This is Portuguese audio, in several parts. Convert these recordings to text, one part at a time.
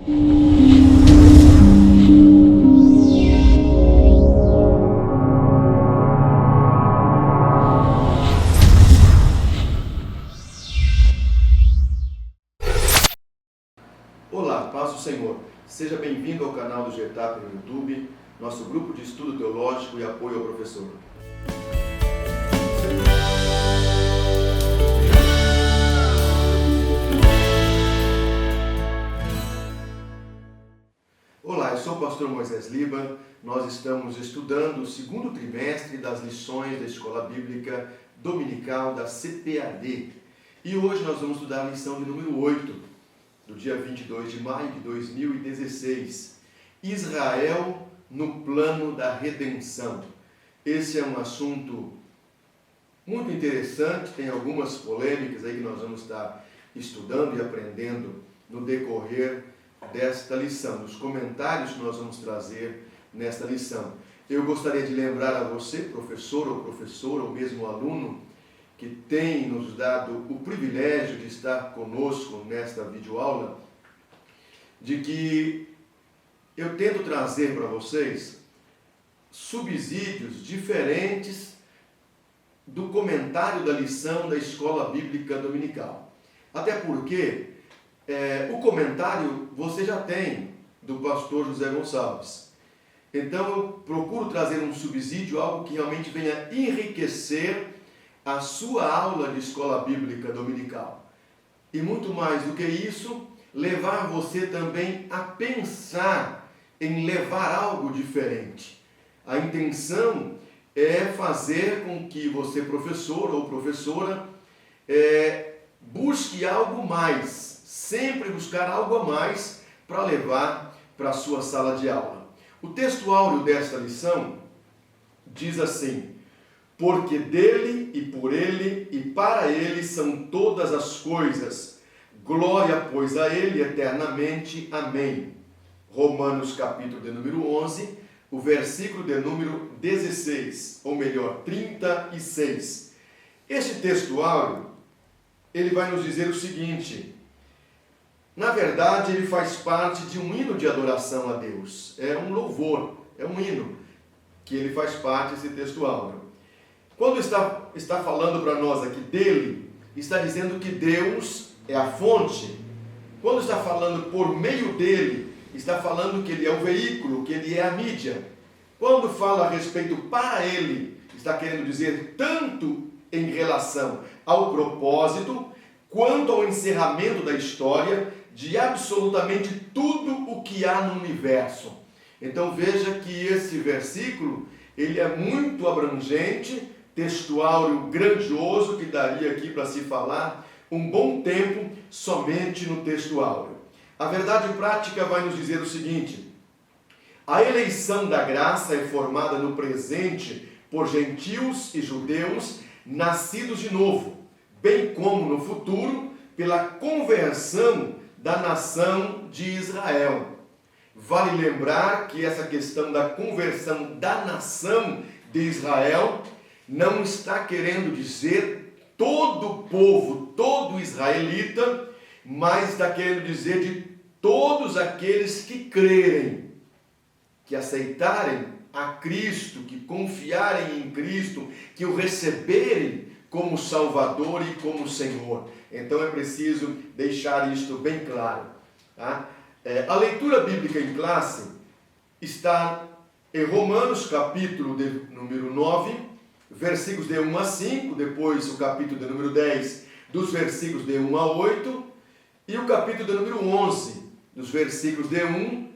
Olá, paz do Senhor. Seja bem-vindo ao canal do GETAP no YouTube, nosso grupo de estudo teológico e apoio ao professor. Olá, eu sou o pastor Moisés Liba. Nós estamos estudando o segundo trimestre das lições da Escola Bíblica Dominical da CPAD. E hoje nós vamos estudar a lição de número 8. Do dia 22 de maio de 2016, Israel no plano da redenção. Esse é um assunto muito interessante, tem algumas polêmicas aí que nós vamos estar estudando e aprendendo no decorrer desta lição, dos comentários que nós vamos trazer nesta lição. Eu gostaria de lembrar a você, professor ou professora, ou mesmo aluno, que tem nos dado o privilégio de estar conosco nesta videoaula, de que eu tento trazer para vocês subsídios diferentes do comentário da lição da Escola Bíblica Dominical. Até porque o comentário você já tem do pastor José Gonçalves. Então eu procuro trazer um subsídio, algo que realmente venha enriquecer a sua aula de escola bíblica dominical. E muito mais do que isso, levar você também a pensar em levar algo diferente. A intenção é fazer com que você, professor ou professora, busque algo mais, sempre buscar algo a mais para levar para a sua sala de aula. O texto áureo desta lição diz assim: porque dele e por ele e para ele são todas as coisas. Glória, pois, a ele eternamente. Amém. Romanos capítulo de número 11, o versículo de número 16, ou melhor, 36. Este texto áureo, ele vai nos dizer o seguinte: na verdade, ele faz parte de um hino de adoração a Deus. É um louvor, é um hino que ele faz parte desse texto áureo. Quando está falando para nós aqui dele, está dizendo que Deus é a fonte. Quando está falando por meio dele, está falando que ele é o veículo, que ele é a mídia. Quando fala a respeito para ele, está querendo dizer tanto em relação ao propósito, quanto ao encerramento da história de absolutamente tudo o que há no universo. Então veja que esse versículo, ele é muito abrangente, texto áureo grandioso, que daria aqui para se falar um bom tempo somente no texto áureo. A verdade prática vai nos dizer o seguinte: a eleição da graça é formada no presente por gentios e judeus nascidos de novo, bem como no futuro pela conversão da nação de Israel. Vale lembrar que essa questão da conversão da nação de Israel não está querendo dizer todo o povo, todo israelita, mas está querendo dizer de todos aqueles que crerem, que aceitarem a Cristo, que confiarem em Cristo, que o receberem como Salvador e como Senhor. Então é preciso deixar isto bem claro. Tá? A leitura bíblica em classe está em Romanos capítulo de número 9, versículos de 1 a 5, depois o capítulo de número 10, dos versículos de 1 a 8, e o capítulo de número 11, dos versículos de 1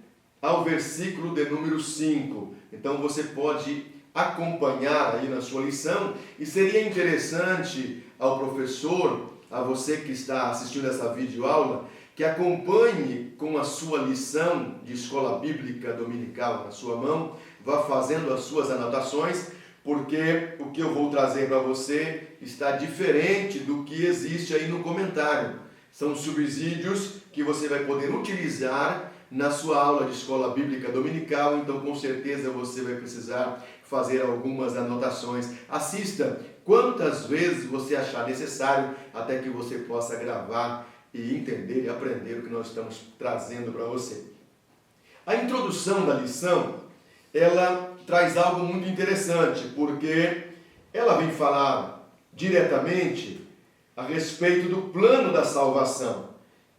ao versículo de número 5. Então você pode acompanhar aí na sua lição, e seria interessante ao professor, a você que está assistindo essa videoaula, que acompanhe com a sua lição de escola bíblica dominical na sua mão, vá fazendo as suas anotações, porque o que eu vou trazer para você está diferente do que existe aí no comentário. São subsídios que você vai poder utilizar na sua aula de escola bíblica dominical, então com certeza você vai precisar fazer algumas anotações. Assista quantas vezes você achar necessário, até que você possa gravar e entender e aprender o que nós estamos trazendo para você. A introdução da lição, ela traz algo muito interessante, porque ela vem falar diretamente a respeito do plano da salvação.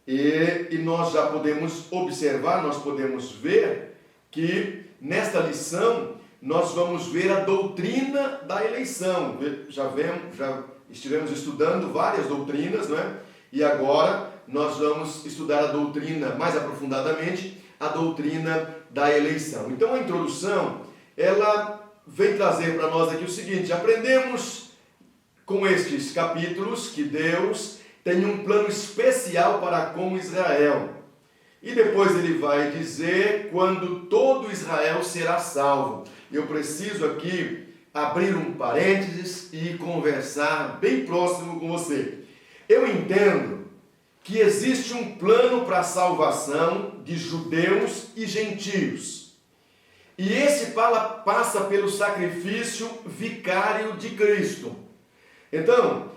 E nós já podemos observar, nós podemos ver que nesta lição nós vamos ver a doutrina da eleição. Já estivemos estudando várias doutrinas, não é? E agora nós vamos estudar a doutrina mais aprofundadamente, a doutrina da eleição. Então a introdução, ela vem trazer para nós aqui o seguinte: aprendemos com estes capítulos que Deus tem um plano especial para com Israel. E depois ele vai dizer quando todo Israel será salvo. Eu preciso aqui abrir um parênteses e conversar bem próximo com você. Eu entendo que existe um plano para a salvação de judeus e gentios. E esse passa pelo sacrifício vicário de Cristo. Então,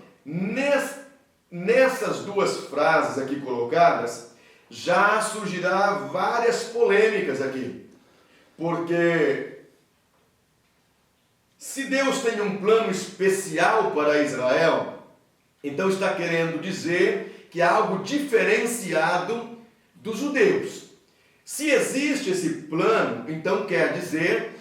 nessas duas frases aqui colocadas, já surgirá várias polêmicas aqui. Porque se Deus tem um plano especial para Israel, então está querendo dizer que há algo diferenciado dos judeus. Se existe esse plano, então quer dizer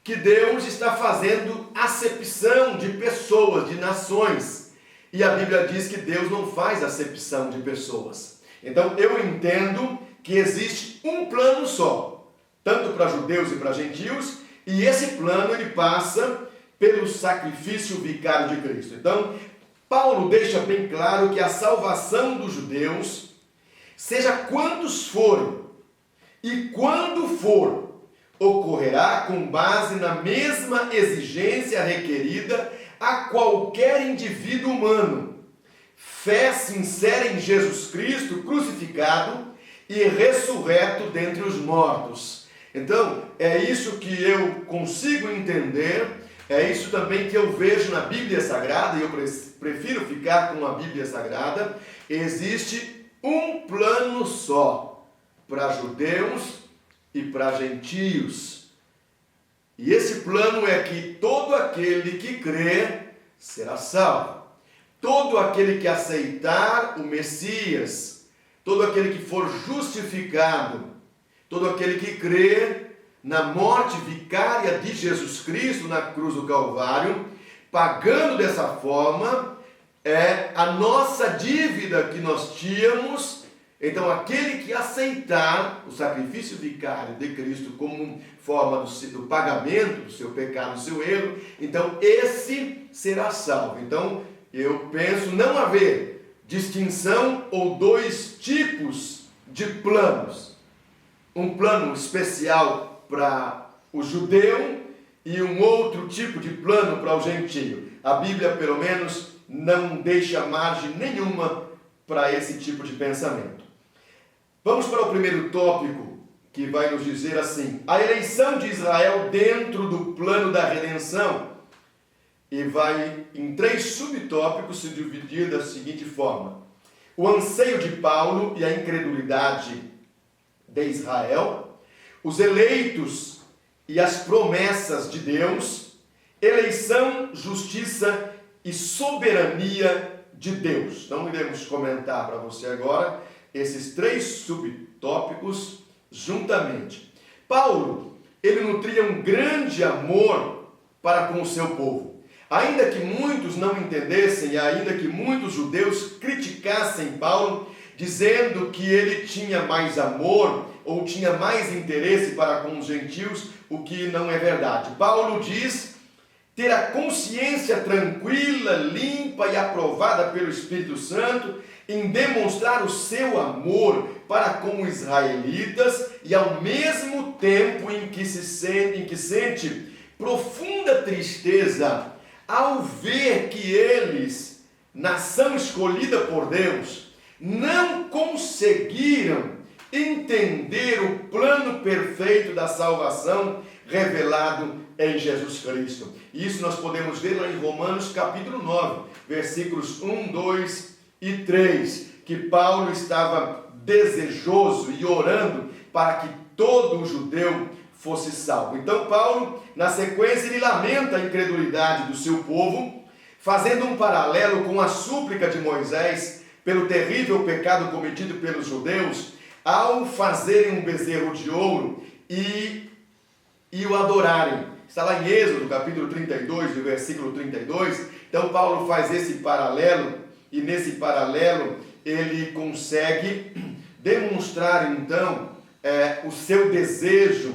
que Deus está fazendo acepção de pessoas, de nações. E a Bíblia diz que Deus não faz acepção de pessoas. Então eu entendo que existe um plano só, tanto para judeus e para gentios, e esse plano ele passa pelo sacrifício vicário de Cristo. Então, Paulo deixa bem claro que a salvação dos judeus, seja quantos forem e quando for, ocorrerá com base na mesma exigência requerida a qualquer indivíduo humano. Fé sincera em Jesus Cristo crucificado e ressurreto dentre os mortos. Então, é isso que eu consigo entender, é isso também que eu vejo na Bíblia Sagrada, e eu prefiro ficar com a Bíblia Sagrada. Existe um plano só para judeus e para gentios. E esse plano é que todo aquele que crê será salvo. Todo aquele que aceitar o Messias, todo aquele que for justificado, todo aquele que crê na morte vicária de Jesus Cristo na cruz do Calvário, pagando dessa forma a nossa dívida que nós tínhamos. Então aquele que aceitar o sacrifício vicário de Cristo como forma do pagamento do seu pecado, do seu erro, então esse será salvo. Então eu penso não haver distinção ou dois tipos de planos. Um plano especial para o judeu e um outro tipo de plano para o gentio. A Bíblia, pelo menos, não deixa margem nenhuma para esse tipo de pensamento. Vamos para o primeiro tópico, que vai nos dizer assim: a eleição de Israel dentro do plano da redenção. E vai em 3 subtópicos se dividir da seguinte forma: o anseio de Paulo e a incredulidade de Israel, os eleitos e as promessas de Deus, eleição, justiça e soberania de Deus. Então iremos comentar para você agora esses 3 subtópicos juntamente. Paulo, ele nutria um grande amor para com o seu povo. Ainda que muitos não entendessem, e ainda que muitos judeus criticassem Paulo, dizendo que ele tinha mais amor ou tinha mais interesse para com os gentios, o que não é verdade. Paulo diz ter a consciência tranquila, limpa e aprovada pelo Espírito Santo em demonstrar o seu amor para com os israelitas e ao mesmo tempo em que sente profunda tristeza ao ver que eles, nação escolhida por Deus, não conseguiram entender o plano perfeito da salvação revelado em Jesus Cristo. Isso nós podemos ver lá em Romanos capítulo 9, versículos 1, 2 e 3. que Paulo estava desejoso e orando para que todo judeu fosse salvo. Então Paulo, na sequência, ele lamenta a incredulidade do seu povo, fazendo um paralelo com a súplica de Moisés pelo terrível pecado cometido pelos judeus ao fazerem um bezerro de ouro e o adorarem. Está lá em Êxodo, capítulo 32, do versículo 32. Então Paulo faz esse paralelo, e nesse paralelo ele consegue demonstrar então o seu desejo,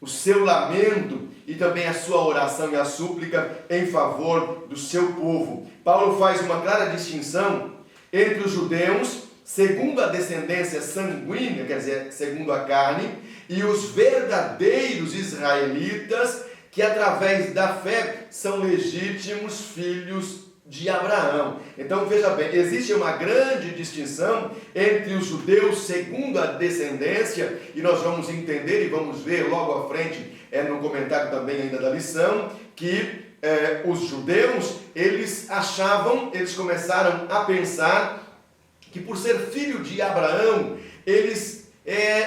o seu lamento e também a sua oração e a súplica em favor do seu povo. Paulo faz uma clara distinção entre os judeus, segundo a descendência sanguínea, quer dizer, segundo a carne, e os verdadeiros israelitas, que através da fé são legítimos filhos de Abraão. Então veja bem, existe uma grande distinção entre os judeus segundo a descendência, e nós vamos entender e vamos ver logo à frente, no comentário também ainda da lição, que os judeus, eles começaram a pensar que por ser filho de Abraão, eles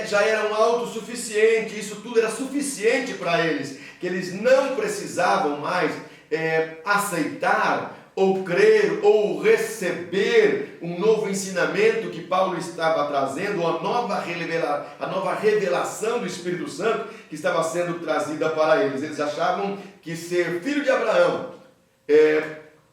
já eram autossuficientes, isso tudo era suficiente para eles, que eles não precisavam mais aceitar ou crer, ou receber um novo ensinamento que Paulo estava trazendo, ou a nova revelação do Espírito Santo que estava sendo trazida para eles. Eles achavam que ser filho de Abraão,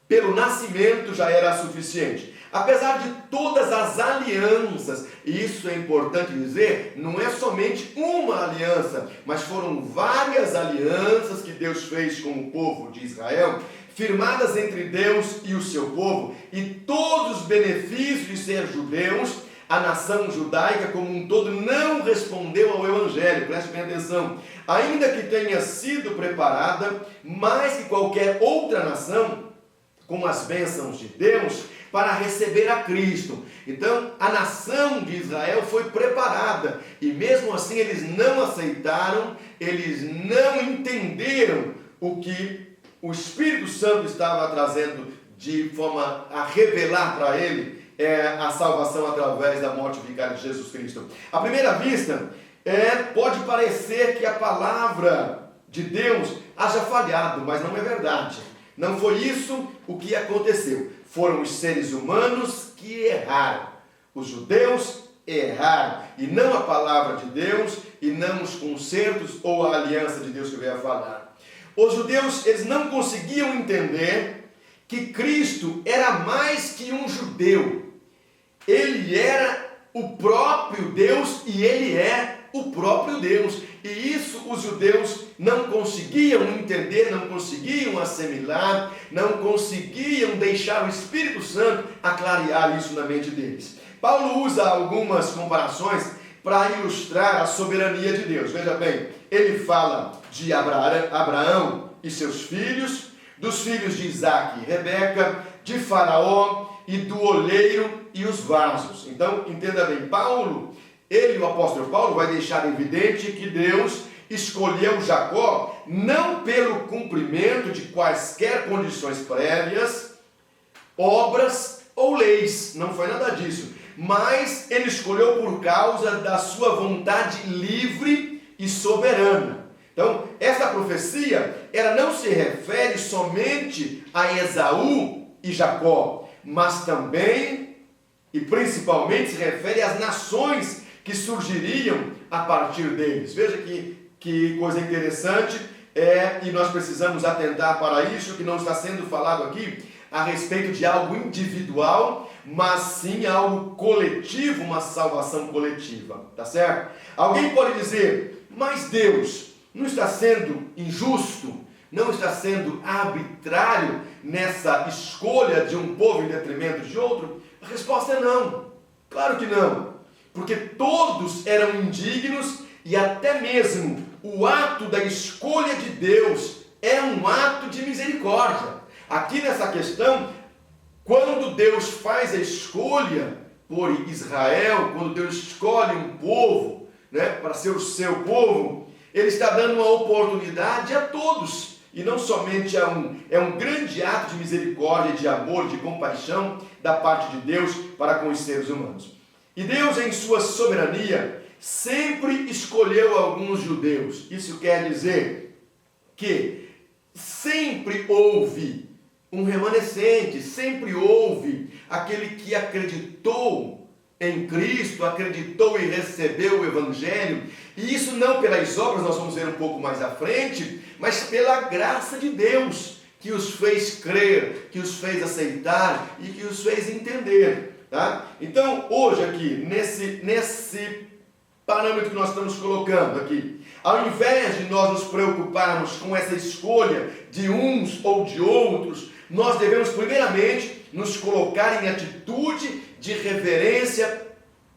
pelo nascimento, já era suficiente. Apesar de todas as alianças, e isso é importante dizer, não é somente uma aliança, mas foram várias alianças que Deus fez com o povo de Israel, firmadas entre Deus e o seu povo, e todos os benefícios de ser judeus, a nação judaica como um todo não respondeu ao Evangelho. Preste bem atenção. Ainda que tenha sido preparada mais que qualquer outra nação, com as bênçãos de Deus, para receber a Cristo. Então, a nação de Israel foi preparada, e mesmo assim eles não aceitaram, eles não entenderam o que o Espírito Santo estava trazendo de forma a revelar para ele a salvação através da morte vicária de Jesus Cristo. À primeira vista, pode parecer que a palavra de Deus haja falhado, mas não é verdade. Não foi isso o que aconteceu. Foram os seres humanos que erraram. Os judeus erraram, e não a palavra de Deus, e não os concertos ou a aliança de Deus que veio a falar. Os judeus, eles não conseguiam entender que Cristo era mais que um judeu. Ele era o próprio Deus e ele é o próprio Deus. E isso os judeus não conseguiam entender, não conseguiam assimilar, não conseguiam deixar o Espírito Santo aclarear isso na mente deles. Paulo usa algumas comparações para ilustrar a soberania de Deus. Veja bem, ele fala de Abraão e seus filhos, dos filhos de Isaac e Rebeca, de Faraó e do oleiro e os vasos. Então, entenda bem, o apóstolo Paulo vai deixar evidente que Deus escolheu Jacó não pelo cumprimento de quaisquer condições prévias, obras ou leis, não foi nada disso, mas ele escolheu por causa da sua vontade livre e soberana. Então, essa profecia, ela não se refere somente a Esaú e Jacó, mas também e principalmente se refere às nações que surgiriam a partir deles. Veja que coisa interessante, e nós precisamos atentar para isso, que não está sendo falado aqui a respeito de algo individual, mas sim algo coletivo, uma salvação coletiva, tá certo? Alguém pode dizer, mas Deus não está sendo injusto, não está sendo arbitrário nessa escolha de um povo em detrimento de outro? A resposta é não, claro que não, porque todos eram indignos e até mesmo o ato da escolha de Deus é um ato de misericórdia. Aqui nessa questão, quando Deus faz a escolha por Israel, quando Deus escolhe um povo, para ser o seu povo, Ele está dando uma oportunidade a todos E não somente é um grande ato de misericórdia, de amor, de compaixão da parte de Deus para com os seres humanos. E Deus, em sua soberania, sempre escolheu alguns judeus. Isso quer dizer que sempre houve um remanescente, sempre houve aquele que acreditou em Cristo, acreditou e recebeu o Evangelho, e isso não pelas obras, nós vamos ver um pouco mais à frente, mas pela graça de Deus, que os fez crer, que os fez aceitar e que os fez entender, tá? Então, hoje aqui, nesse parâmetro que nós estamos colocando aqui, ao invés de nós nos preocuparmos com essa escolha de uns ou de outros, nós devemos primeiramente nos colocar em atitude de reverência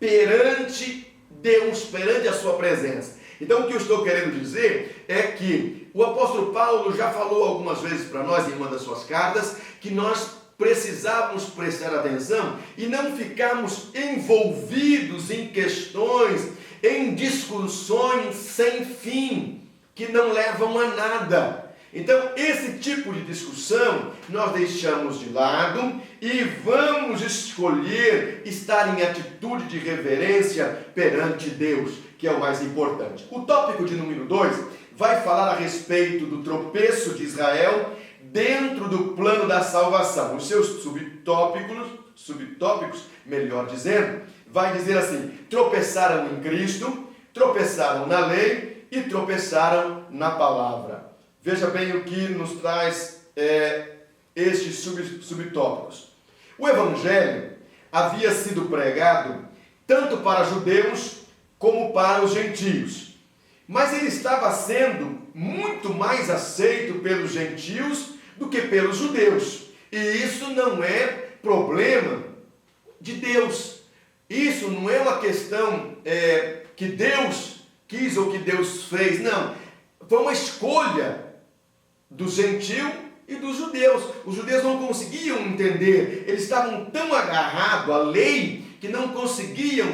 perante Deus, perante a sua presença. Então o que eu estou querendo dizer é que o apóstolo Paulo já falou algumas vezes para nós em uma das suas cartas que nós precisávamos prestar atenção e não ficarmos envolvidos em questões, em discussões sem fim, que não levam a nada. Então, esse tipo de discussão nós deixamos de lado e vamos escolher estar em atitude de reverência perante Deus, que é o mais importante. O tópico de número 2 vai falar a respeito do tropeço de Israel dentro do plano da salvação. Os seus subtópicos, melhor dizendo, vai dizer assim: tropeçaram em Cristo, tropeçaram na lei e tropeçaram na palavra. Veja bem o que nos traz estes subtópicos. O Evangelho havia sido pregado tanto para judeus como para os gentios. Mas ele estava sendo muito mais aceito pelos gentios do que pelos judeus. E isso não é problema de Deus. Isso não é uma questão que Deus quis ou que Deus fez. Não. Foi uma escolha do gentio e dos judeus. Os judeus não conseguiam entender, eles estavam tão agarrados à lei que não conseguiam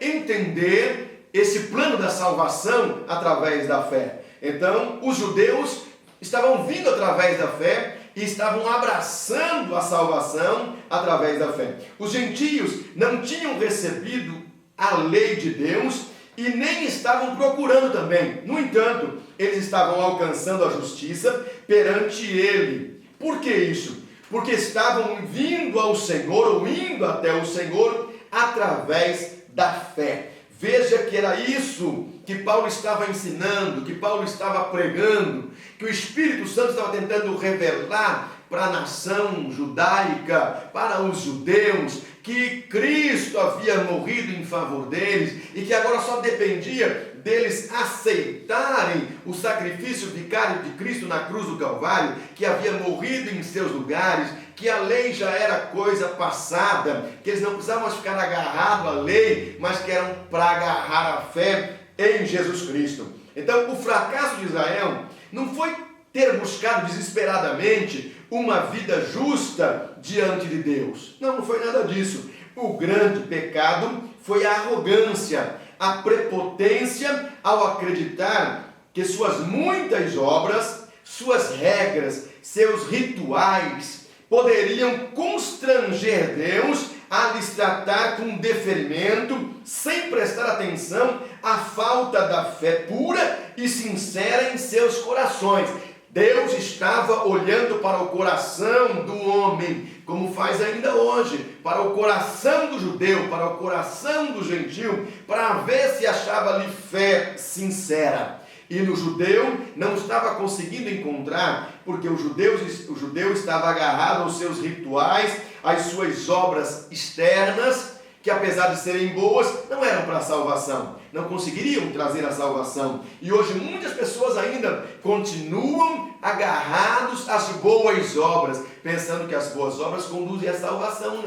entender esse plano da salvação através da fé. Então, os judeus estavam vindo através da fé e estavam abraçando a salvação através da fé. Os gentios não tinham recebido a lei de Deus e nem estavam procurando também. No entanto, eles estavam alcançando a justiça perante Ele. Por que isso? Porque estavam vindo ao Senhor, ou indo até o Senhor, através da fé. Veja que era isso que Paulo estava ensinando, que Paulo estava pregando, que o Espírito Santo estava tentando revelar para a nação judaica, para os judeus, que Cristo havia morrido em favor deles e que agora só dependia deles aceitarem o sacrifício vicário de Cristo na cruz do Calvário, que havia morrido em seus lugares, que a lei já era coisa passada, que eles não precisavam mais ficar agarrados à lei, mas que eram para agarrar a fé em Jesus Cristo. Então, o fracasso de Israel não foi ter buscado desesperadamente uma vida justa diante de Deus. Não foi nada disso. O grande pecado foi a arrogância, a prepotência ao acreditar que suas muitas obras, suas regras, seus rituais poderiam constranger Deus a lhes tratar com deferimento, sem prestar atenção à falta da fé pura e sincera em seus corações. Deus estava olhando para o coração do homem, como faz ainda hoje, para o coração do judeu, para o coração do gentio, para ver se achava ali fé sincera. E no judeu não estava conseguindo encontrar, porque o judeu estava agarrado aos seus rituais, às suas obras externas, que apesar de serem boas, não eram para a salvação, não conseguiriam trazer a salvação. E hoje muitas pessoas ainda continuam agarrados às boas obras, pensando que as boas obras conduzem à salvação.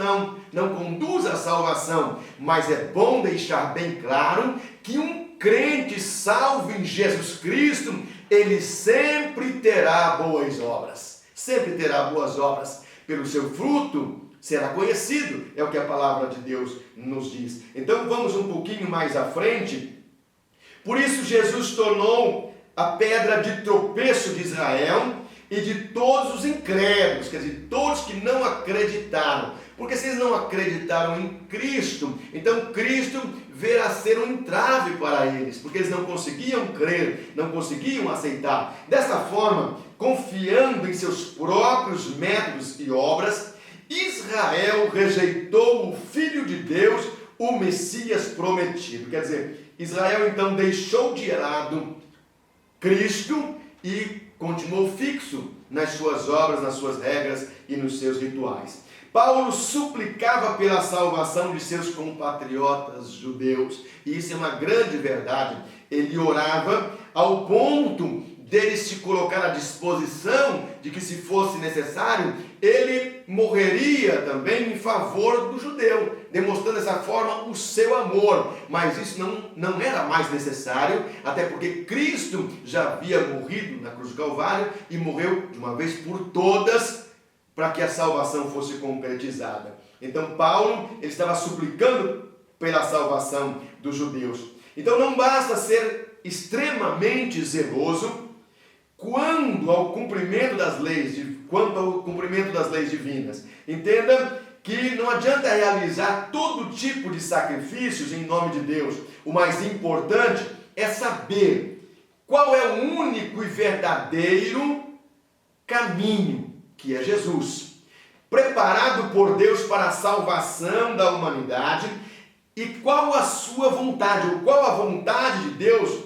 Não conduz à salvação, mas é bom deixar bem claro que um crente salvo em Jesus Cristo, ele sempre terá boas obras, sempre terá boas obras. Pelo seu fruto será conhecido, é o que a palavra de Deus nos diz. Então vamos um pouquinho mais à frente. Por isso Jesus tornou a pedra de tropeço de Israel e de todos os incrédulos, quer dizer, todos que não acreditaram. Porque se eles não acreditaram em Cristo, então Cristo veio a ser um entrave para eles, porque eles não conseguiam crer, não conseguiam aceitar. Dessa forma, confiando em seus próprios métodos e obras, Israel rejeitou o Filho de Deus, o Messias prometido. Quer dizer, Israel então deixou de lado Cristo e continuou fixo nas suas obras, nas suas regras e nos seus rituais. Paulo suplicava pela salvação de seus compatriotas judeus, e isso é uma grande verdade. Ele orava ao ponto dele se colocar à disposição de que, se fosse necessário, ele morreria também em favor do judeu, demonstrando dessa forma o seu amor. Mas isso não era mais necessário, até porque Cristo já havia morrido na cruz do Calvário e morreu de uma vez por todas para que a salvação fosse concretizada. Então Paulo, ele estava suplicando pela salvação dos judeus. Então não basta ser extremamente zeloso quanto ao cumprimento das leis divinas. Entenda que não adianta realizar todo tipo de sacrifícios em nome de Deus. O mais importante é saber qual é o único e verdadeiro caminho, que é Jesus, preparado por Deus para a salvação da humanidade, e qual a sua vontade, ou qual a vontade de Deus,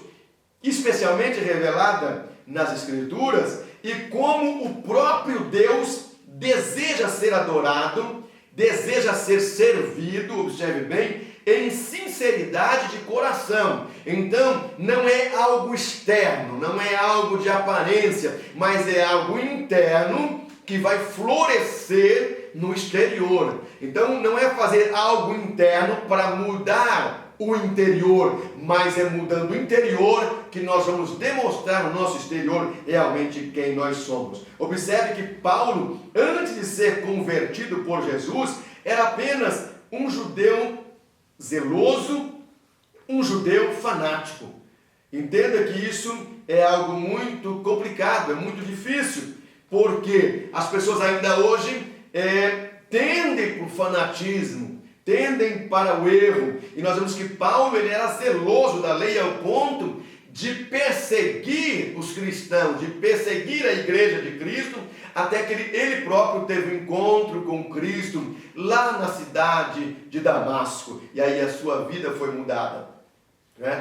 especialmente revelada nas Escrituras, e como o próprio Deus deseja ser adorado, deseja ser servido, observe bem, em sinceridade de coração. Então, não é algo externo, não é algo de aparência, mas é algo interno que vai florescer no exterior. Então, não é fazer algo interno para mudar o interior, mas é mudando o interior que nós vamos demonstrar no nosso exterior realmente quem nós somos. Observe que Paulo, antes de ser convertido por Jesus, era apenas um judeu zeloso, um judeu fanático. Entenda que isso é algo muito complicado, é muito difícil, porque as pessoas ainda hoje tendem para o fanatismo, tendem para o erro. E nós vemos que Paulo, ele era zeloso da lei ao ponto de perseguir os cristãos, de perseguir a igreja de Cristo, até que ele próprio teve um encontro com Cristo lá na cidade de Damasco. E aí a sua vida foi mudada.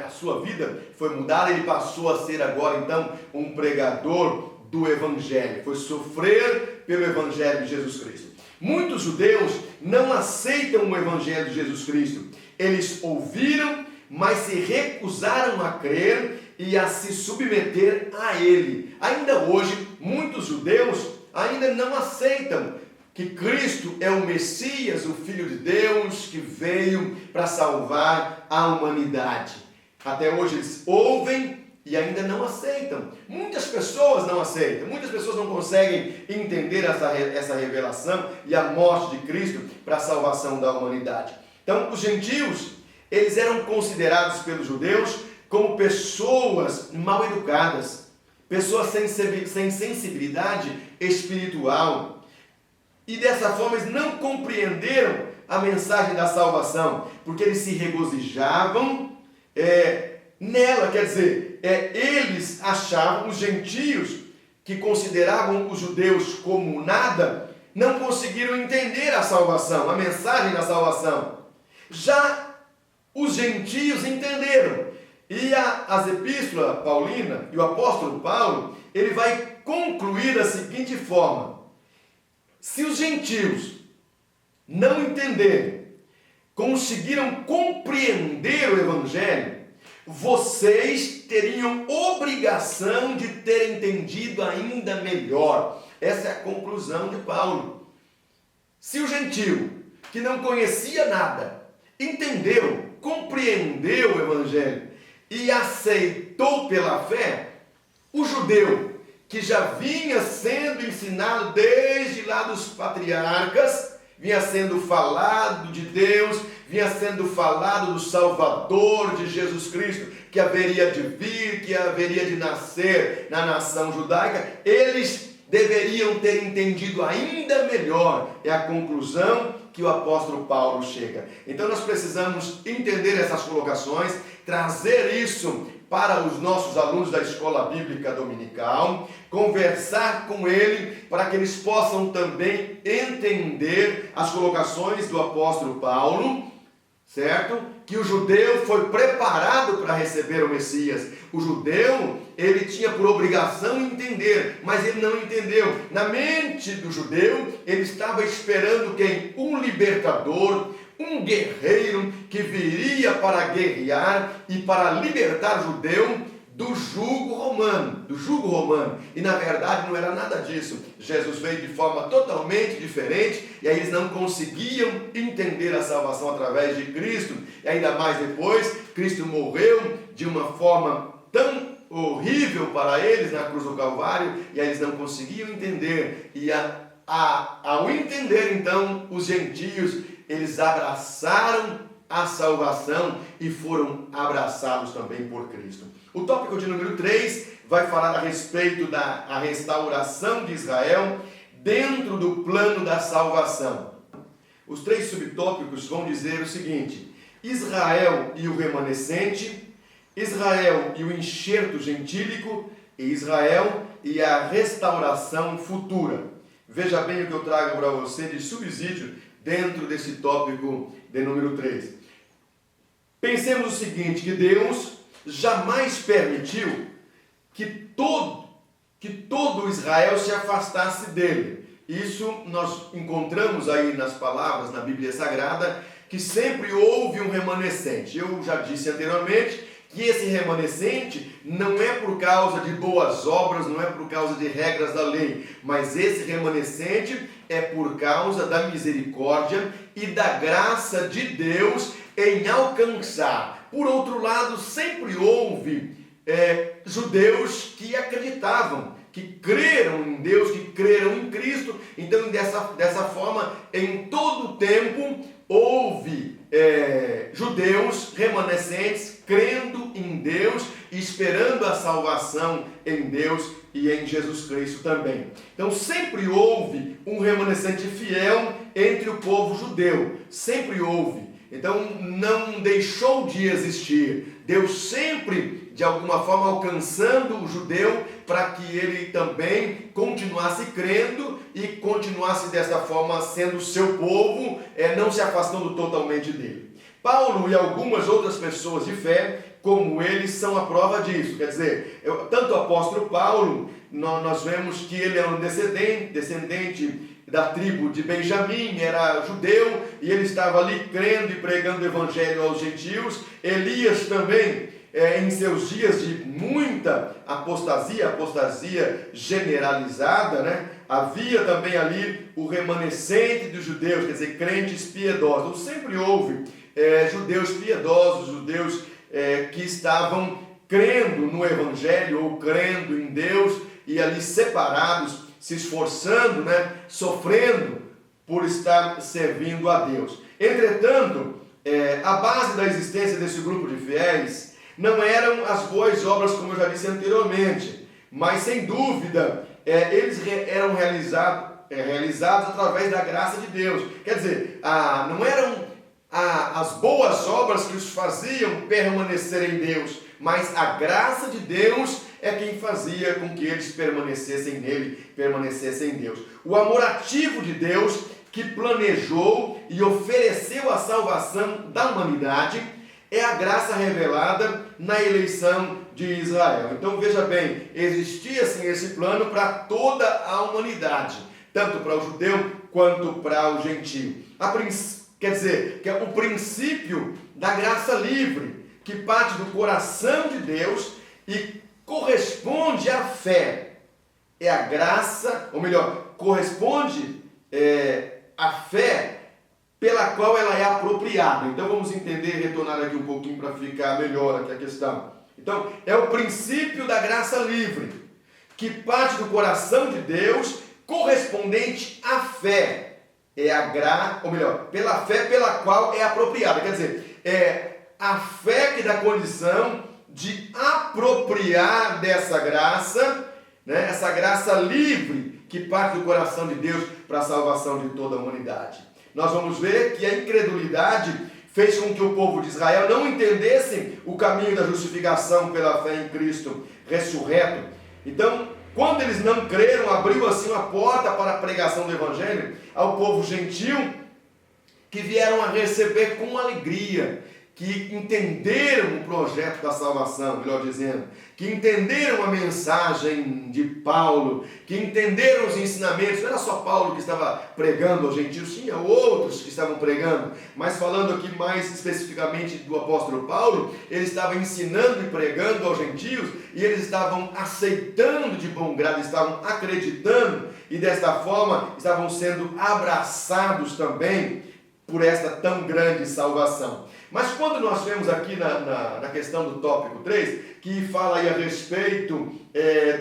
A sua vida foi mudada, ele passou a ser agora então um pregador do Evangelho. Foi sofrer pelo Evangelho de Jesus Cristo. Muitos judeus não aceitam o Evangelho de Jesus Cristo. Eles ouviram, mas se recusaram a crer e a se submeter a ele. Ainda hoje, muitos judeus ainda não aceitam que Cristo é o Messias, o Filho de Deus, que veio para salvar a humanidade. Até hoje eles ouvem e ainda não aceitam. Muitas pessoas não aceitam, muitas pessoas não conseguem entender essa revelação e a morte de Cristo para a salvação da humanidade. Então, os gentios, eles eram considerados pelos judeus como pessoas mal educadas, pessoas sem sensibilidade espiritual. E dessa forma eles não compreenderam a mensagem da salvação, porque eles se regozijavam nela, quer dizer, eles achavam, os gentios que consideravam os judeus como nada, não conseguiram entender a salvação, a mensagem da salvação. Já os gentios entenderam. E as epístolas paulinas e o apóstolo Paulo, ele vai concluir da seguinte forma: se os gentios não entenderem, conseguiram compreender o Evangelho, vocês teriam obrigação de ter entendido ainda melhor. Essa é a conclusão de Paulo. Se o gentio, que não conhecia nada, entendeu, compreendeu o Evangelho e aceitou pela fé, o judeu, que já vinha sendo ensinado desde lá dos patriarcas, vinha sendo falado de Deus, vinha sendo falado do Salvador de Jesus Cristo, que haveria de vir, que haveria de nascer na nação judaica, eles deveriam ter entendido ainda melhor. É a conclusão que o apóstolo Paulo chega. Então nós precisamos entender essas colocações, trazer isso para os nossos alunos da escola bíblica dominical, conversar com ele para que eles possam também entender as colocações do apóstolo Paulo, certo? Que o judeu foi preparado para receber o Messias. O judeu, ele tinha por obrigação entender, mas ele não entendeu. Na mente do judeu, ele estava esperando quem? Um libertador, um guerreiro que viria para guerrear e para libertar o judeu do jugo romano. E na verdade não era nada disso. Jesus veio de forma totalmente diferente e aí eles não conseguiam entender a salvação através de Cristo. E ainda mais depois, Cristo morreu de uma forma tão horrível para eles na cruz do Calvário e aí eles não conseguiam entender. E ao entender então, os gentios, eles abraçaram a salvação e foram abraçados também por Cristo. O tópico de número 3 vai falar a respeito da restauração de Israel dentro do plano da salvação. Os 3 subtópicos vão dizer o seguinte: Israel e o remanescente, Israel e o enxerto gentílico, e Israel e a restauração futura. Veja bem o que eu trago para você de subsídio dentro desse tópico de número 3. Pensemos o seguinte, que Deus jamais permitiu que todo Israel se afastasse dele. Isso nós encontramos aí nas palavras, na Bíblia Sagrada, que sempre houve um remanescente. Eu já disse anteriormente que esse remanescente não é por causa de boas obras, não é por causa de regras da lei, mas esse remanescente é por causa da misericórdia e da graça de Deus em alcançar. Por outro lado, sempre houve judeus que acreditavam, que creram em Deus, que creram em Cristo. Então, dessa forma, em todo o tempo, houve judeus remanescentes crendo em Deus e esperando a salvação em Deus e em Jesus Cristo também. Então, sempre houve um remanescente fiel entre o povo judeu. Sempre houve. Então, não deixou de existir. Deus sempre, de alguma forma, alcançando o judeu para que ele também continuasse crendo e continuasse dessa forma sendo seu povo, não se afastando totalmente dele. Paulo e algumas outras pessoas de fé, como ele, são a prova disso. Quer dizer, tanto o apóstolo Paulo, nós vemos que ele é um descendente da tribo de Benjamim, era judeu, e ele estava ali crendo e pregando o evangelho aos gentios. Elias também, em seus dias de muita apostasia generalizada, né? Havia também ali o remanescente dos judeus, quer dizer, crentes piedosos. Então, sempre houve judeus piedosos, judeus que estavam crendo no evangelho ou crendo em Deus e ali separados, se esforçando, né, sofrendo por estar servindo a Deus. Entretanto, a base da existência desse grupo de fiéis não eram as boas obras, como eu já disse anteriormente, mas sem dúvida eles eram realizados através da graça de Deus. Quer dizer, não eram as boas obras que os faziam permanecer em Deus, mas a graça de Deus é quem fazia com que eles permanecessem nele, permanecessem em Deus. O amor ativo de Deus que planejou e ofereceu a salvação da humanidade é a graça revelada na eleição de Israel. Então veja bem, existia sim esse plano para toda a humanidade, tanto para o judeu quanto para o gentio. Quer dizer, que é o princípio da graça livre, que parte do coração de Deus e corresponde à fé. É a graça, ou melhor, corresponde à fé pela qual ela é apropriada. Então vamos entender e retornar aqui um pouquinho para ficar melhor aqui a questão. Então, é o princípio da graça livre, que parte do coração de Deus, correspondente à fé. pela fé pela qual é apropriada. Quer dizer, é a fé que dá condição de apropriar dessa graça, né? Essa graça livre que parte do coração de Deus para a salvação de toda a humanidade. Nós vamos ver que a incredulidade fez com que o povo de Israel não entendesse o caminho da justificação pela fé em Cristo ressurreto. Então, quando eles não creram, abriu assim uma porta para a pregação do Evangelho ao povo gentil, que vieram a receber com alegria, que entenderam o projeto da salvação, melhor dizendo, que entenderam a mensagem de Paulo, que entenderam os ensinamentos. Não era só Paulo que estava pregando aos gentios, tinha outros que estavam pregando, mas falando aqui mais especificamente do apóstolo Paulo, ele estava ensinando e pregando aos gentios, e eles estavam aceitando de bom grado, estavam acreditando, e desta forma estavam sendo abraçados também por esta tão grande salvação. Mas quando nós vemos aqui na questão do tópico 3, que fala aí a respeito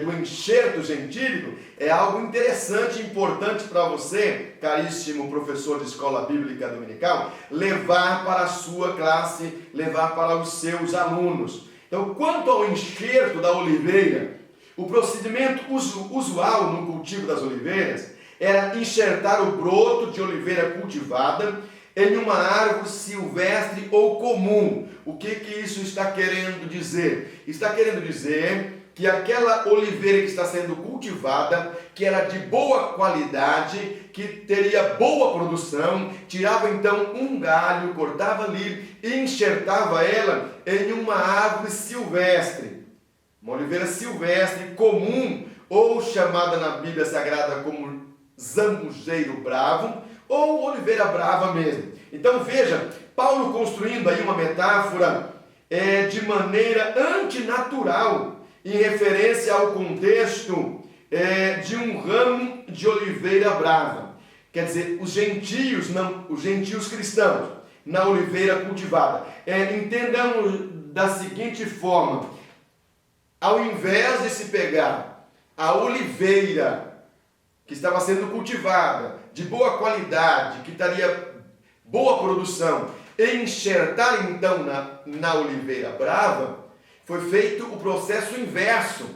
do enxerto gentílico, é algo interessante e importante para você, caríssimo professor de escola bíblica dominical, levar para a sua classe, levar para os seus alunos. Então, quanto ao enxerto da oliveira, o procedimento usual no cultivo das oliveiras era enxertar o broto de oliveira cultivada em uma árvore silvestre ou comum. O que isso está querendo dizer? Está querendo dizer que aquela oliveira que está sendo cultivada, que era de boa qualidade, que teria boa produção, tirava então um galho, cortava ali e enxertava ela em uma árvore silvestre. Uma oliveira silvestre comum, ou chamada na Bíblia Sagrada como zambujeiro bravo, ou oliveira brava mesmo. Então veja, Paulo construindo aí uma metáfora de maneira antinatural, em referência ao contexto de um ramo de oliveira brava. Quer dizer, os gentios cristãos, na oliveira cultivada. Entendamos da seguinte forma: ao invés de se pegar a oliveira que estava sendo cultivada, de boa qualidade, que daria boa produção, e enxertar então na oliveira brava, foi feito o processo inverso.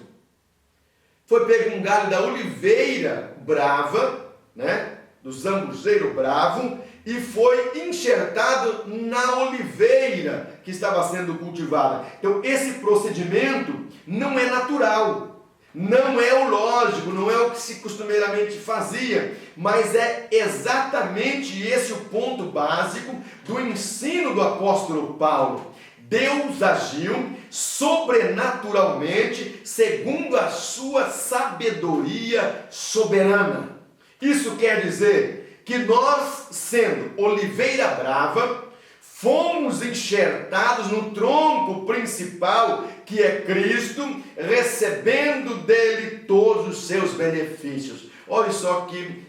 Foi pego um galho da oliveira brava, né, do zambujeiro bravo, e foi enxertado na oliveira que estava sendo cultivada. Então esse procedimento não é natural. Não é o lógico, não é o que se costumeiramente fazia, mas é exatamente esse o ponto básico do ensino do apóstolo Paulo. Deus agiu sobrenaturalmente segundo a sua sabedoria soberana. Isso quer dizer que nós, sendo oliveira brava, fomos enxertados no tronco principal, que é Cristo, recebendo dele todos os seus benefícios. Olha só que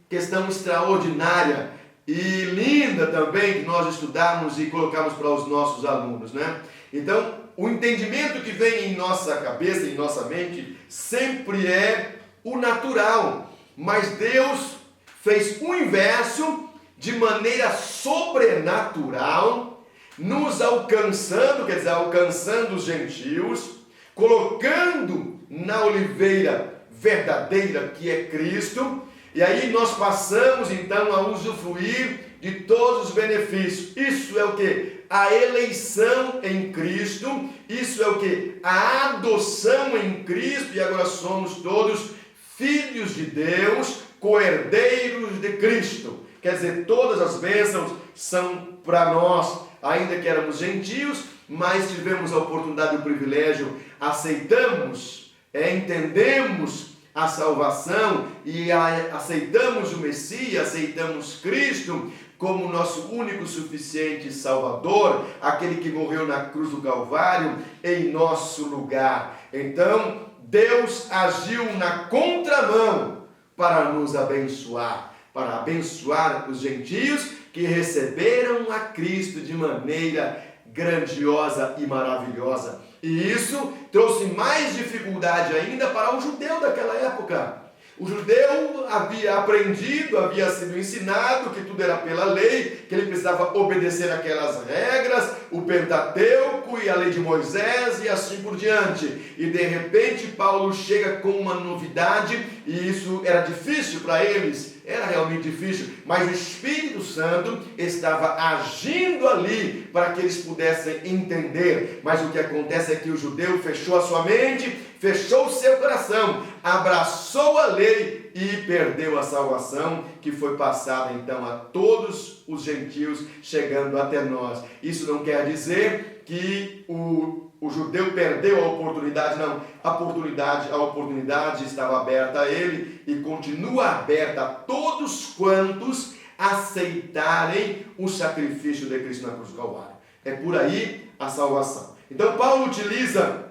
questão extraordinária e linda também que nós estudamos e colocamos para os nossos alunos, né? Então, o entendimento que vem em nossa cabeça, em nossa mente, sempre é o natural, mas Deus fez o inverso, de maneira sobrenatural, nos alcançando, quer dizer, alcançando os gentios, colocando na oliveira verdadeira, que é Cristo, e aí nós passamos então a usufruir de todos os benefícios. Isso é o que? A eleição em Cristo, isso é o que? A adoção em Cristo, e agora somos todos filhos de Deus, co-herdeiros de Cristo. Quer dizer, todas as bênçãos são para nós, ainda que éramos gentios, mas tivemos a oportunidade e o privilégio, aceitamos, entendemos a salvação e aceitamos o Messias, aceitamos Cristo como nosso único suficiente Salvador, aquele que morreu na cruz do Calvário em nosso lugar. Então, Deus agiu na contramão para nos abençoar, para abençoar os gentios que receberam a Cristo de maneira grandiosa e maravilhosa. E isso trouxe mais dificuldade ainda para o judeu daquela época. O judeu havia aprendido, havia sido ensinado que tudo era pela lei, que ele precisava obedecer aquelas regras, o Pentateuco e a lei de Moisés e assim por diante. E de repente Paulo chega com uma novidade, e isso era difícil para eles, era realmente difícil, mas o Espírito Santo estava agindo ali para que eles pudessem entender. Mas o que acontece é que o judeu fechou a sua mente, fechou o seu coração, abraçou a lei e perdeu a salvação que foi passada então a todos os gentios, chegando até nós. Isso não quer dizer que o judeu perdeu a oportunidade, não. A oportunidade estava aberta a ele e continua aberta a todos quantos aceitarem o sacrifício de Cristo na cruz do Calvário. É por aí a salvação. Então Paulo utiliza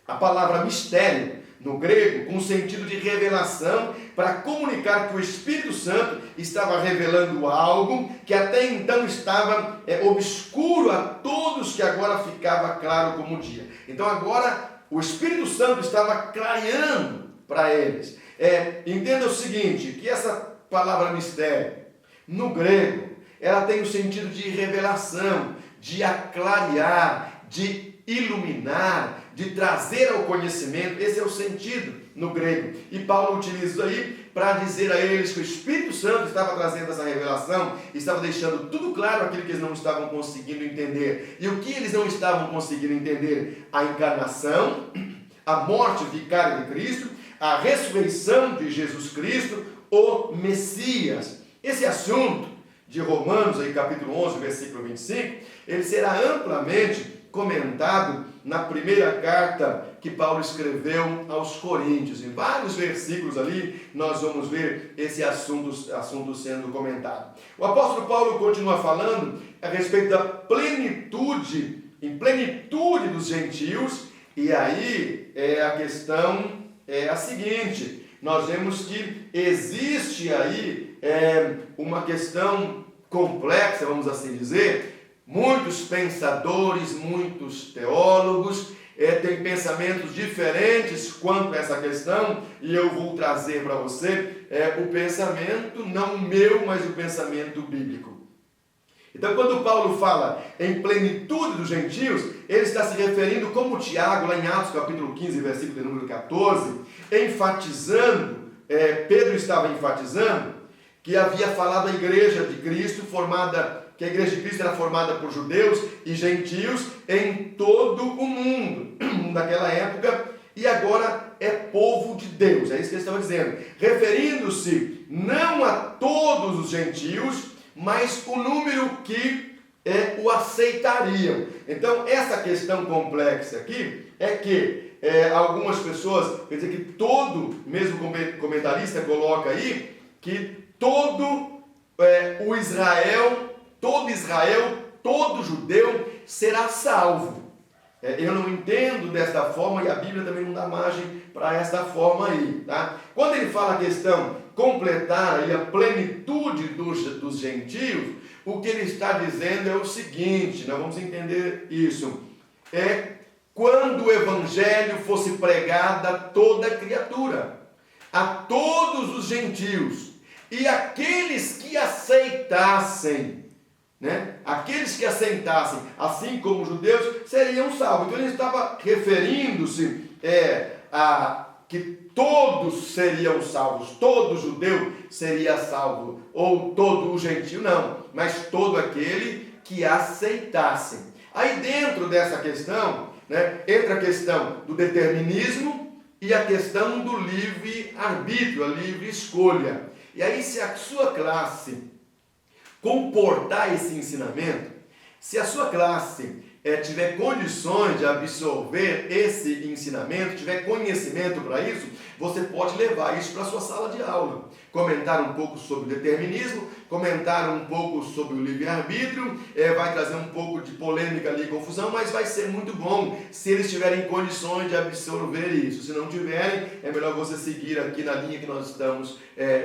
a palavra mistério no grego com o sentido de revelação para comunicar que o Espírito Santo estava revelando algo que até então estava obscuro a todos, que agora ficava claro como o dia. Então agora o Espírito Santo estava clareando para eles. Entenda o seguinte, que essa palavra mistério no grego, ela tem o sentido de revelação, de aclarear, de iluminar, de trazer ao conhecimento. Esse é o sentido no grego. E Paulo utiliza isso aí para dizer a eles que o Espírito Santo estava trazendo essa revelação, estava deixando tudo claro aquilo que eles não estavam conseguindo entender. E o que eles não estavam conseguindo entender? A encarnação, a morte vicária de Cristo, a ressurreição de Jesus Cristo, o Messias. Esse assunto de Romanos, aí, capítulo 11, versículo 25, ele será amplamente comentado na primeira carta que Paulo escreveu aos Coríntios. Em vários versículos ali nós vamos ver esse assunto sendo comentado. O apóstolo Paulo continua falando a respeito da plenitude dos gentios, e aí a questão é a seguinte: nós vemos que existe aí uma questão complexa, vamos assim dizer. Muitos pensadores, muitos teólogos têm pensamentos diferentes quanto a essa questão, e eu vou trazer para você o pensamento, não o meu, mas o pensamento bíblico. Então, quando Paulo fala em plenitude dos gentios, ele está se referindo, como Tiago, lá em Atos capítulo 15, versículo de número 14, enfatizando, Pedro estava enfatizando, que havia falado a igreja de Cristo que a igreja de Cristo era formada por judeus e gentios em todo o mundo naquela época, e agora é povo de Deus. É isso que ele estava dizendo, referindo-se não a todos os gentios, mas o número que o aceitariam. Então, essa questão complexa aqui é que algumas pessoas, quer dizer que mesmo comentarista coloca aí, que todo Israel, todo judeu será salvo. Eu não entendo desta forma, e a Bíblia também não dá margem para esta forma aí, tá? Quando ele fala a questão completar aí a plenitude dos gentios, o que ele está dizendo é o seguinte, nós vamos entender isso, quando o evangelho fosse pregado a toda criatura, a todos os gentios, e aqueles que aceitassem, aqueles que aceitassem, assim como os judeus, seriam salvos. Então ele estava referindo-se a que todos seriam salvos, todo judeu seria salvo, ou todo o gentio, não, mas todo aquele que aceitasse. Aí dentro dessa questão, entra a questão do determinismo e a questão do livre-arbítrio, a livre escolha. E aí, se a sua classe comportar esse ensinamento, se a sua classe tiver condições de absorver esse ensinamento, tiver conhecimento para isso, você pode levar isso para a sua sala de aula. Comentar um pouco sobre o determinismo, comentar um pouco sobre o livre-arbítrio, vai trazer um pouco de polêmica ali, confusão, mas vai ser muito bom se eles tiverem condições de absorver isso. Se não tiverem, é melhor você seguir aqui na linha que nós estamos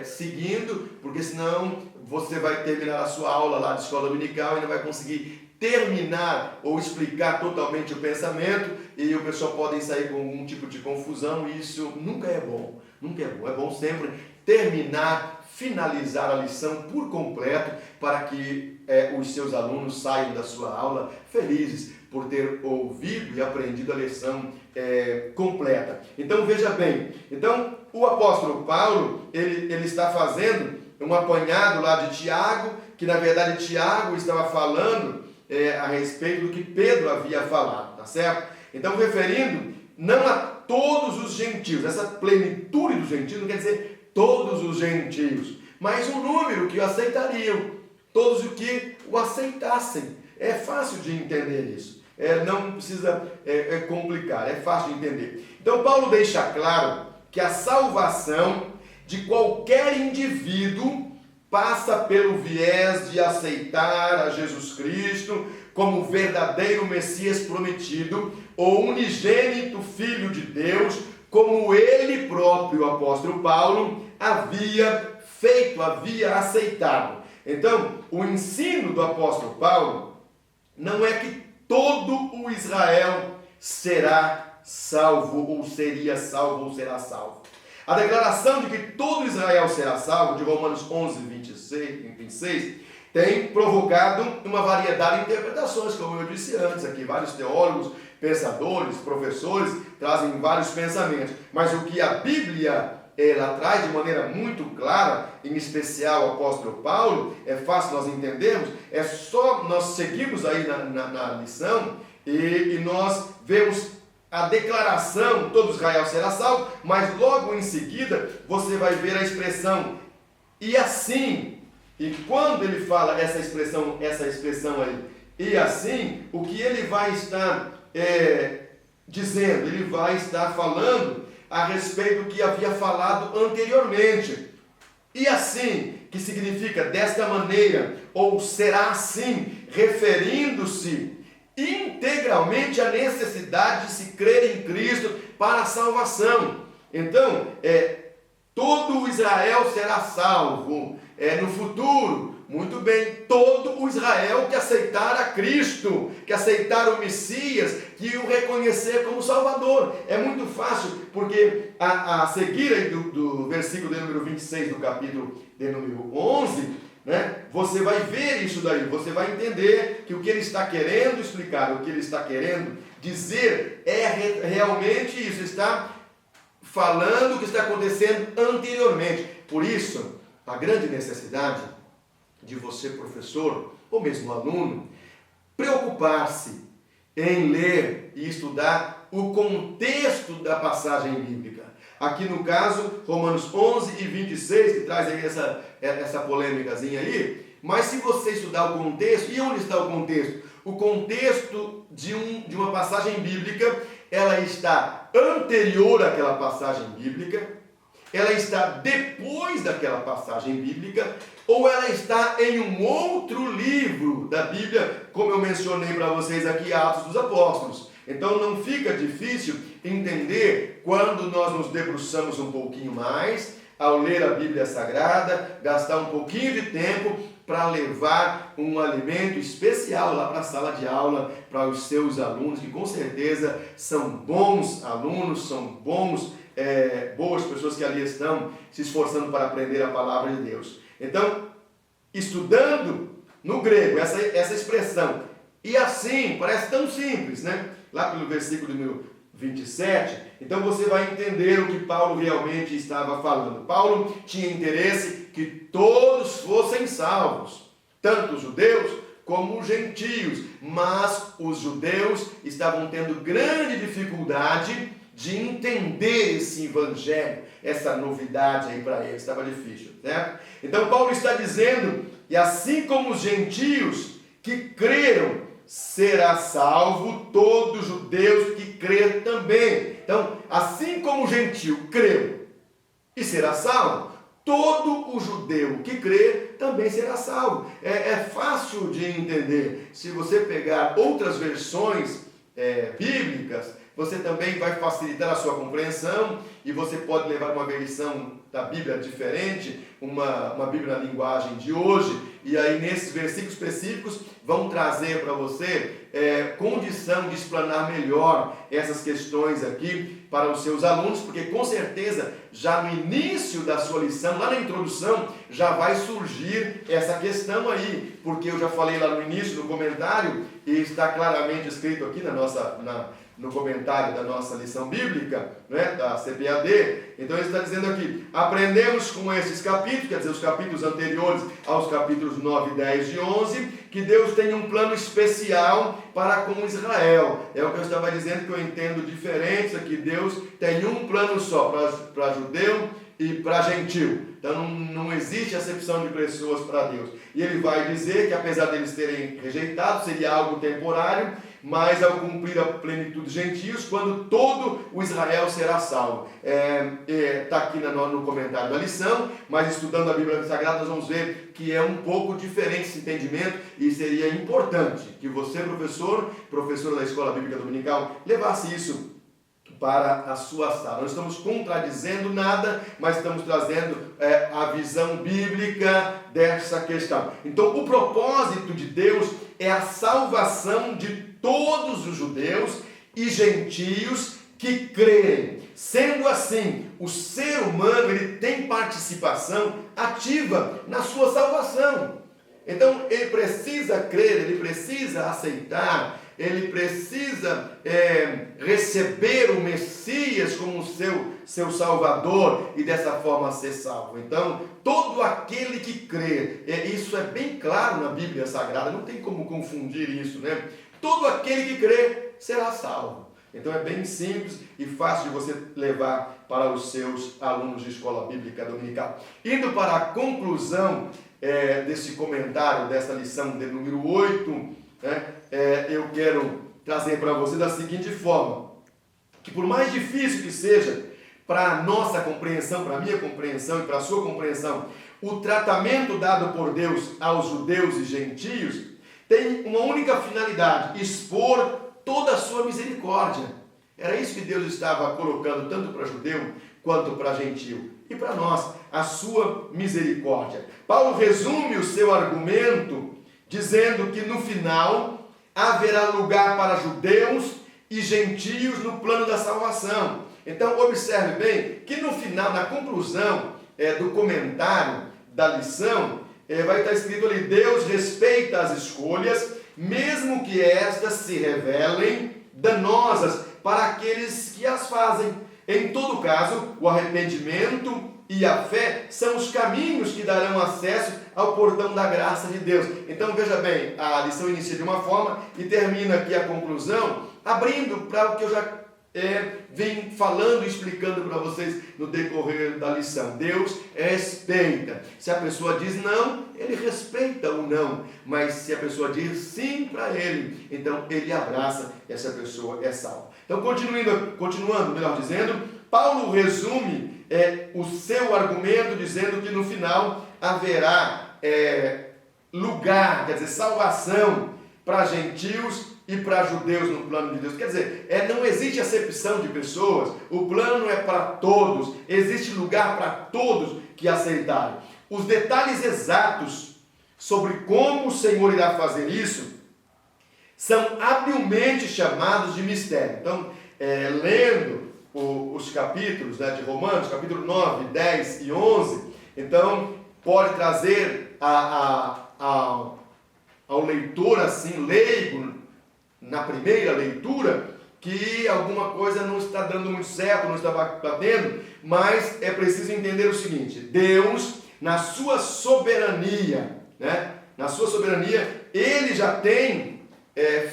seguindo, porque senão você vai terminar a sua aula lá de escola dominical e não vai conseguir terminar ou explicar totalmente o pensamento e o pessoal pode sair com algum tipo de confusão, e isso nunca é bom, nunca é bom. É bom sempre terminar, finalizar a lição por completo, para que os seus alunos saiam da sua aula felizes por ter ouvido e aprendido a lição completa. Então veja bem, então o apóstolo Paulo, ele está fazendo um apanhado lá de Tiago, que na verdade Tiago estava falando a respeito do que Pedro havia falado, tá certo? Então, referindo não a todos os gentios, essa plenitude dos gentios não quer dizer todos os gentios, mas um número que o aceitariam, todos os que o aceitassem. É fácil de entender isso, não precisa complicar, é fácil de entender. Então, Paulo deixa claro que a salvação de qualquer indivíduo passa pelo viés de aceitar a Jesus Cristo como verdadeiro Messias prometido, ou unigênito Filho de Deus, como ele próprio, o apóstolo Paulo, havia feito, havia aceitado. Então, o ensino do apóstolo Paulo não é que todo o Israel será salvo, ou seria salvo, ou será salvo. A declaração de que todo Israel será salvo, de Romanos 11, 26, tem provocado uma variedade de interpretações, como eu disse antes aqui. Vários teólogos, pensadores, professores trazem vários pensamentos. Mas o que a Bíblia ela traz de maneira muito clara, em especial o apóstolo Paulo, é fácil nós entendermos, é só nós seguirmos aí na lição e nós vemos a declaração, todo Israel será salvo, mas logo em seguida você vai ver a expressão, e assim, e quando ele fala essa expressão aí, e assim, o que ele vai estar dizendo? Ele vai estar falando a respeito do que havia falado anteriormente. E assim, que significa desta maneira, ou será assim, referindo-se integralmente à necessidade de se crer em Cristo para a salvação. Então, todo o Israel será salvo no futuro. Muito bem, todo o Israel que aceitar a Cristo, que aceitar o Messias, que o reconhecer como Salvador. É muito fácil, porque a seguir aí do versículo de número 26 do capítulo de número 11, né, você vai ver isso daí, você vai entender que o que ele está querendo explicar, o que ele está querendo dizer é realmente isso, está falando o que está acontecendo anteriormente. Por isso, a grande necessidade de você, professor, ou mesmo aluno, preocupar-se em ler e estudar o contexto da passagem bíblica. Aqui no caso, Romanos 11 e 26, que traz aí essa polêmicazinha aí, mas se você estudar o contexto, e onde está o contexto? O contexto de uma passagem bíblica, ela está anterior àquela passagem bíblica, ela está depois daquela passagem bíblica, ou ela está em um outro livro da Bíblia, como eu mencionei para vocês aqui, Atos dos Apóstolos. Então não fica difícil entender quando nós nos debruçamos um pouquinho mais, ao ler a Bíblia Sagrada, gastar um pouquinho de tempo para levar um alimento especial lá para a sala de aula, para os seus alunos, que com certeza são bons alunos, são boas pessoas que ali estão se esforçando para aprender a palavra de Deus. Então, estudando no grego essa expressão, e assim, parece tão simples, né? Lá pelo versículo número 27, então você vai entender o que Paulo realmente estava falando. Paulo tinha interesse que todos fossem salvos, tanto os judeus como os gentios, mas os judeus estavam tendo grande dificuldade de entender esse evangelho, essa novidade aí para eles, estava difícil, certo? Então Paulo está dizendo, e assim como os gentios que creram, será salvo todo judeu que crer também. Então, assim como o gentio creu e será salvo, todo o judeu que crer também será salvo. É fácil de entender. Se você pegar outras versões bíblicas, você também vai facilitar a sua compreensão, e você pode levar uma versão da Bíblia diferente, uma Bíblia na linguagem de hoje, e aí nesses versículos específicos vão trazer para você condição de explanar melhor essas questões aqui para os seus alunos, porque com certeza já no início da sua lição, lá na introdução, já vai surgir essa questão aí, porque eu já falei lá no início do comentário, e está claramente escrito aqui no comentário da nossa lição bíblica, né, da CPAD. Então ele está dizendo aqui: aprendemos com esses capítulos, quer dizer, os capítulos anteriores aos capítulos 9, 10 e 11, que Deus tem um plano especial para com Israel. É o que eu estava dizendo, que eu entendo diferente aqui. Deus tem um plano só para judeu e para gentil. Então não existe acepção de pessoas para Deus. E ele vai dizer que apesar deles terem rejeitado, seria algo temporário, mas ao cumprir a plenitude dos gentios, quando todo o Israel será salvo. Está aqui no comentário da lição, mas estudando a Bíblia Sagrada nós vamos ver que é um pouco diferente esse entendimento, e seria importante que você, professor da Escola Bíblica Dominical, levasse isso para a sua sala. Não estamos contradizendo nada, mas estamos trazendo a visão bíblica dessa questão. Então, o propósito de Deus é a salvação de todos os judeus e gentios que creem. Sendo assim, o ser humano ele tem participação ativa na sua salvação. Então, ele precisa crer, ele precisa aceitar, ele precisa receber o Messias como seu Salvador e dessa forma ser salvo. Então, todo aquele que crê, isso é bem claro na Bíblia Sagrada, não tem como confundir isso, né? Todo aquele que crê será salvo. Então é bem simples e fácil de você levar para os seus alunos de escola bíblica dominical. Indo para a conclusão desse comentário, dessa lição de número 8, eu quero trazer para você da seguinte forma: que por mais difícil que seja para a nossa compreensão, para a minha compreensão e para a sua compreensão, o tratamento dado por Deus aos judeus e gentios tem uma única finalidade: expor toda a sua misericórdia. Era isso que Deus estava colocando tanto para judeu quanto para gentio. E para nós, a sua misericórdia. Paulo resume o seu argumento dizendo que no final haverá lugar para judeus e gentios no plano da salvação. Então observe bem que no final, na conclusão do comentário da lição, vai estar escrito ali: Deus respeita as escolhas, mesmo que estas se revelem danosas para aqueles que as fazem. Em todo caso, o arrependimento e a fé são os caminhos que darão acesso ao portão da graça de Deus. Então veja bem, a lição inicia de uma forma e termina aqui a conclusão, abrindo para o que eu já vem falando e explicando para vocês no decorrer da lição. Deus respeita. Se a pessoa diz não, ele respeita o não. Mas se a pessoa diz sim para ele, então ele abraça e essa pessoa é salva. Então continuando, melhor dizendo, Paulo resume o seu argumento dizendo que no final haverá lugar, quer dizer, salvação para gentios e para judeus no plano de Deus. Quer dizer, não existe acepção de pessoas, o plano é para todos, existe lugar para todos que aceitarem. Os detalhes exatos sobre como o Senhor irá fazer isso são habilmente chamados de mistério. Então, lendo os capítulos de Romanos, capítulo 9, 10 e 11, então pode trazer ao leitor assim, leigo, na primeira leitura, que alguma coisa não está dando muito certo, não está batendo, mas é preciso entender o seguinte: Deus, na sua soberania, Ele já tem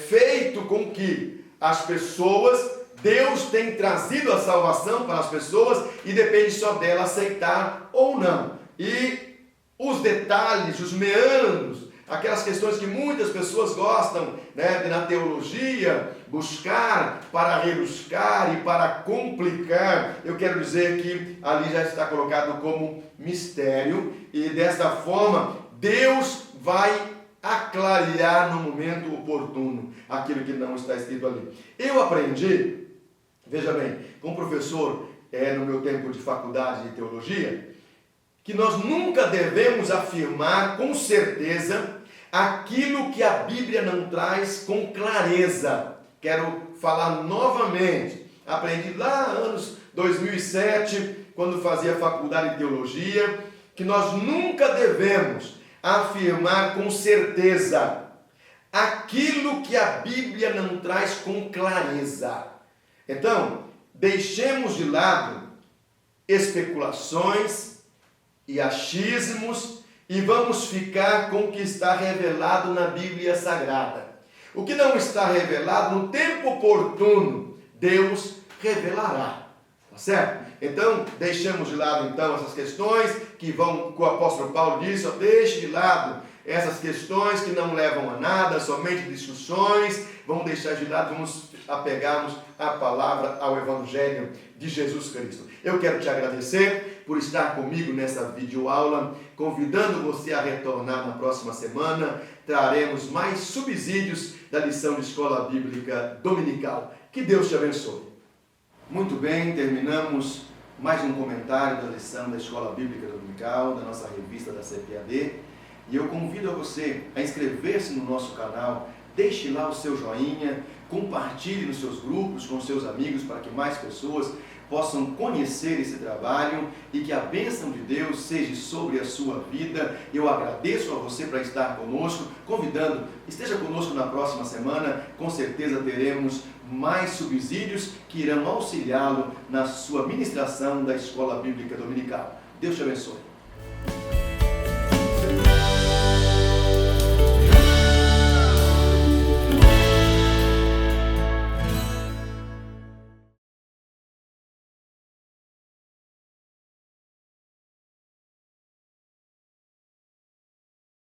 feito com que as pessoas, Deus tem trazido a salvação para as pessoas e depende só dela aceitar ou não. E os detalhes, os meandros, aquelas questões que muitas pessoas gostam, na teologia, buscar para rebuscar e para complicar, eu quero dizer que ali já está colocado como mistério, e desta forma Deus vai aclarear no momento oportuno aquilo que não está escrito ali. Eu aprendi, veja bem, como professor no meu tempo de faculdade de teologia, que nós nunca devemos afirmar com certeza aquilo que a Bíblia não traz com clareza. Quero falar novamente. Aprendi lá anos 2007, quando fazia faculdade de teologia, que nós nunca devemos afirmar com certeza aquilo que a Bíblia não traz com clareza. Então, deixemos de lado especulações e achismos e vamos ficar com o que está revelado na Bíblia Sagrada. O que não está revelado, no tempo oportuno, Deus revelará. Tá certo? Então, deixamos de lado então essas questões que o apóstolo Paulo disse, deixe de lado essas questões que não levam a nada, somente discussões, vamos deixar de lado, vamos apegarmos à palavra, ao Evangelho de Jesus Cristo. Eu quero te agradecer por estar comigo nessa videoaula, convidando você a retornar na próxima semana, traremos mais subsídios da lição de Escola Bíblica Dominical. Que Deus te abençoe. Muito bem, terminamos mais um comentário da lição da Escola Bíblica Dominical, da nossa revista da CPAD. E eu convido a você a inscrever-se no nosso canal, deixe lá o seu joinha, compartilhe nos seus grupos, com seus amigos, para que mais pessoas possam conhecer esse trabalho e que a bênção de Deus seja sobre a sua vida. Eu agradeço a você por estar conosco, convidando, esteja conosco na próxima semana, com certeza teremos mais subsídios que irão auxiliá-lo na sua ministração da Escola Bíblica Dominical. Deus te abençoe.